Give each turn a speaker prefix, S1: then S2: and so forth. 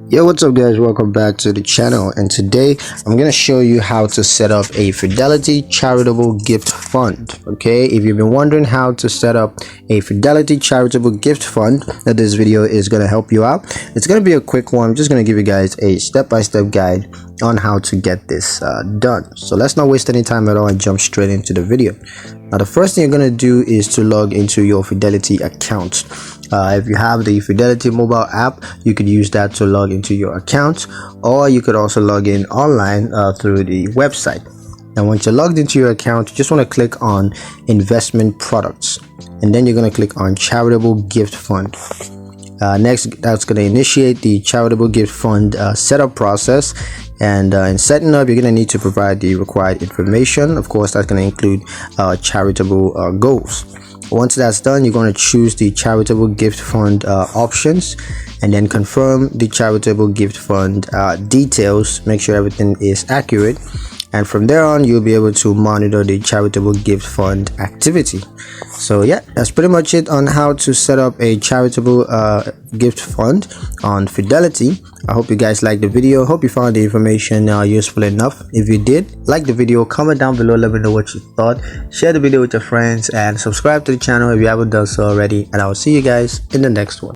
S1: Yo, what's up guys, welcome back to the channel, and today I'm gonna show you how to set up a Fidelity Charitable Gift Fund. Okay, if you've been wondering how to set up a Fidelity Charitable Gift Fund, that this video is gonna help you out. It's gonna be a quick one. I'm just gonna give you guys a step-by-step guide on how to get this done. So let's not waste any time at all and jump straight into the video. Now the first thing you're gonna do is to log into your Fidelity account. If you have the Fidelity mobile app, you could use that to log into your account, or you could also log in online through the website. And once you're logged into your account, you just want to click on investment products, and then you're going to click on charitable gift fund. Next, that's going to initiate the charitable gift fund setup process. And in setting up, you're going to need to provide the required information. Of course, that's going to include charitable goals. Once that's done, you're going to choose the charitable gift fund options, and then confirm the charitable gift fund details. Make sure everything is accurate, and from there on you'll be able to monitor the charitable gift fund activity. So yeah, that's pretty much it on how to set up a charitable gift fund on Fidelity. I hope you guys liked the video. Hope you found the information useful enough. If you did, like the video, comment down below, let me know what you thought, share the video with your friends, and subscribe to the channel if you haven't done so already, and I will see you guys in the next one.